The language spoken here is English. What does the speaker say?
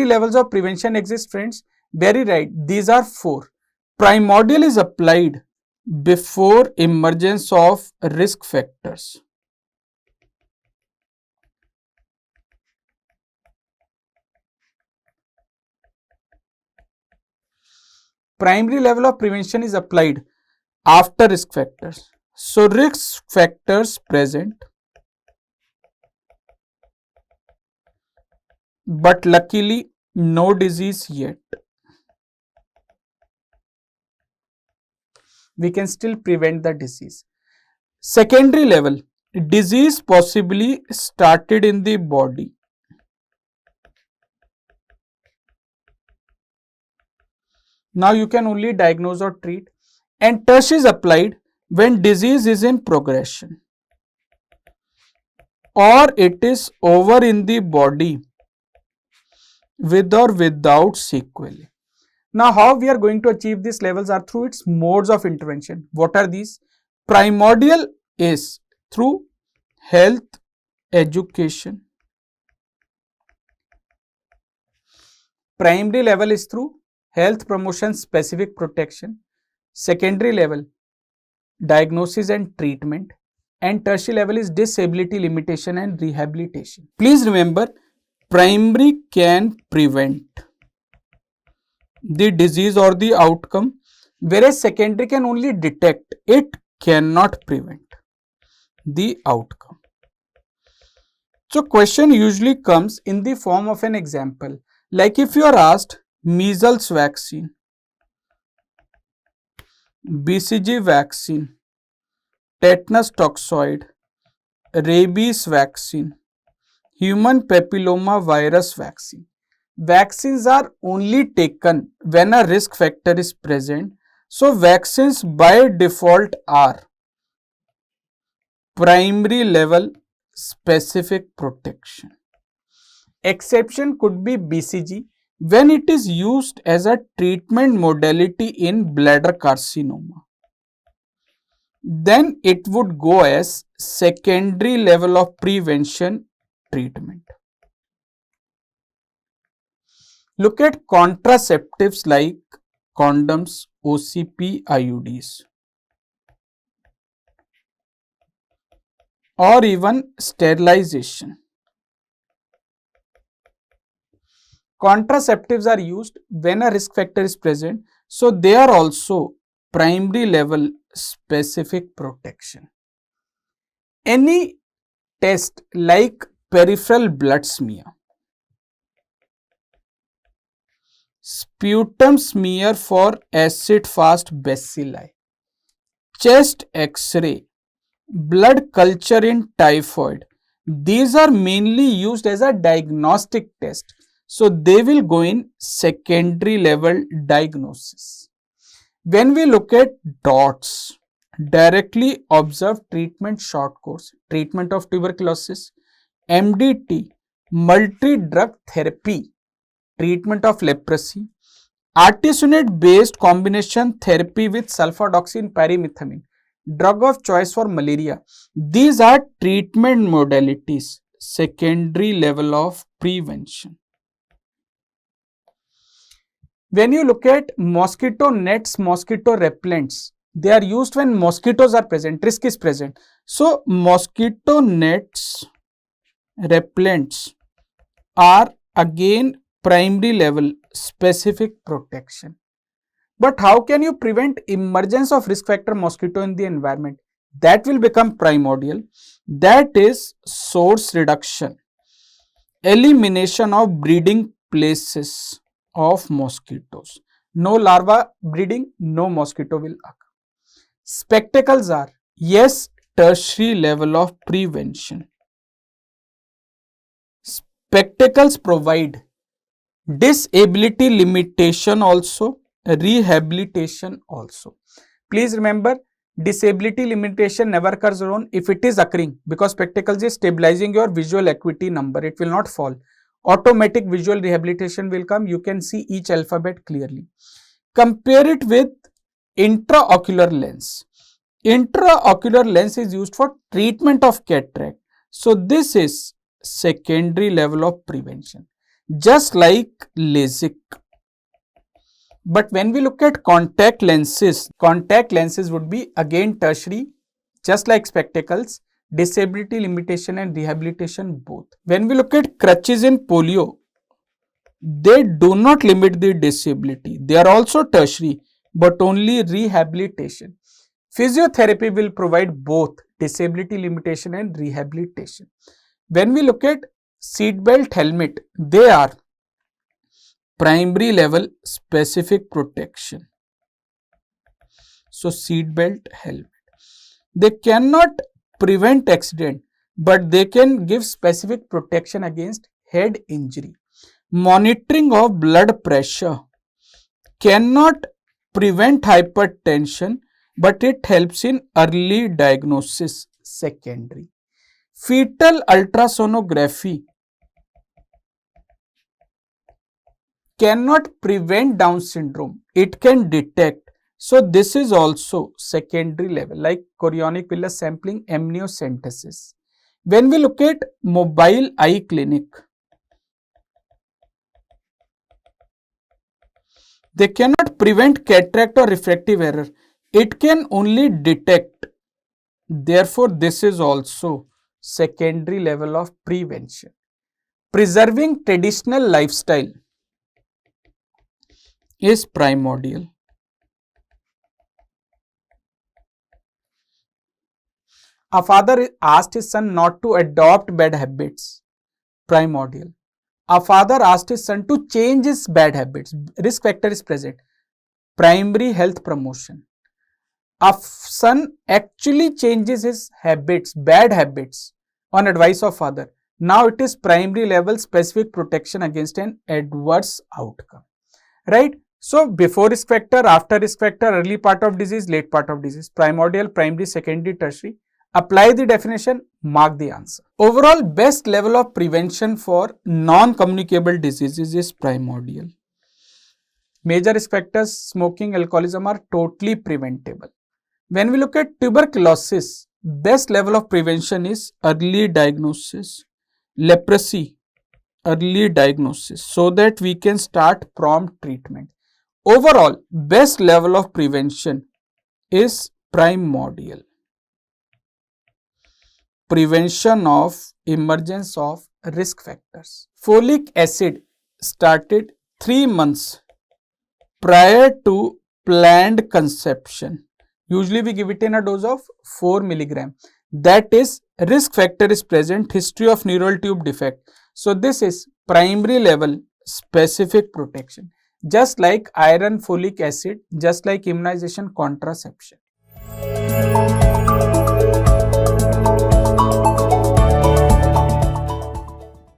many levels of prevention exist, friends? Very right. These are 4. Primordial is applied before emergence of risk factors. Primary level of prevention is applied after risk factors. So, risk factors present, but luckily no disease yet. We can still prevent the disease. Secondary level, disease possibly started in the body. Now you can only diagnose or treat. And tertiary is applied when disease is in progression or it is over in the body with or without sequelae. Now, how we are going to achieve these levels are through its modes of intervention. What are these? Primordial is through health education. Primary level is through health promotion specific protection. Secondary level, diagnosis and treatment. And tertiary level is disability limitation and rehabilitation. Please remember, primary can prevent the disease or the outcome, whereas secondary can only detect, it cannot prevent the outcome. So, question usually comes in the form of an example, like if you are asked measles vaccine, BCG vaccine, tetanus toxoid, rabies vaccine, human papilloma virus vaccine. Vaccines are only taken when a risk factor is present. So, vaccines by default are primary level specific protection. Exception could be BCG when it is used as a treatment modality in bladder carcinoma. Then it would go as secondary level of prevention treatment. Look at contraceptives like condoms, OCP, IUDs, or even sterilization. Contraceptives are used when a risk factor is present, so they are also primary level specific protection. Any test like peripheral blood smear, sputum smear for acid fast bacilli, chest x-ray, blood culture in typhoid, these are mainly used as a diagnostic test. So, they will go in secondary level diagnosis. When we look at DOTS, directly observed treatment short course, treatment of tuberculosis, MDT, multi-drug therapy, treatment of leprosy, artesunate based combination therapy with sulfadoxine pyrimethamine, drug of choice for malaria. These are treatment modalities, secondary level of prevention. When you look at mosquito nets, mosquito repellents, they are used when mosquitoes are present, risk is present. So, mosquito nets, repellents are again primary level specific protection. But how can you prevent emergence of risk factor mosquito in the environment? That will become primordial. That is source reduction, elimination of breeding places of mosquitoes. No larva breeding, no mosquito will occur. Spectacles are, yes, tertiary level of prevention. Spectacles provide disability limitation also, rehabilitation also. Please remember, disability limitation never occurs alone if it is occurring, because spectacles is stabilizing your visual acuity number, it will not fall. Automatic visual rehabilitation will come, you can see each alphabet clearly. Compare it with intraocular lens. Intraocular lens is used for treatment of cataract. So, this is secondary level of prevention. just like LASIK. But when we look at contact lenses would be again tertiary, just like spectacles, disability limitation and rehabilitation both. When we look at crutches in polio, they do not limit the disability. They are also tertiary, but only rehabilitation. Physiotherapy will provide both disability limitation and rehabilitation. When we look at seatbelt helmet, they are primary level specific protection. So seatbelt helmet, they cannot prevent accident, but they can give specific protection against head injury. Monitoring of blood pressure cannot prevent hypertension, but it helps in early diagnosis. Secondary. Fetal ultrasonography cannot prevent Down syndrome, it can detect. So this is also secondary level, like chorionic villus sampling, amniocentesis. When we look at mobile eye clinic, they cannot prevent cataract or refractive error, it can only detect. Therefore, this is also secondary level of prevention. Preserving traditional lifestyle is primordial. A father asked his son not to adopt bad habits. Primordial. A father asked his son to change his bad habits. Risk factor is present. Primary health promotion. A son actually changes his habits, bad habits, on advice of father. Now it is primary level specific protection against an adverse outcome. Right? So before risk factor, after risk factor, early part of disease, late part of disease, primordial, primary, secondary, tertiary. Apply the definition, mark the answer. Overall, best level of prevention for non-communicable diseases is primordial. Major risk factors, smoking, alcoholism are totally preventable. When we look at tuberculosis, best level of prevention is early diagnosis. Leprosy, early diagnosis, so that we can start prompt treatment. Overall, best level of prevention is primordial. Prevention of emergence of risk factors. Folic acid started 3 months prior to planned conception. Usually we give it in a dose of 4 milligram. That is, risk factor is present, history of neural tube defect. So this is primary level specific protection. Just like iron, folic acid, just like immunization, contraception.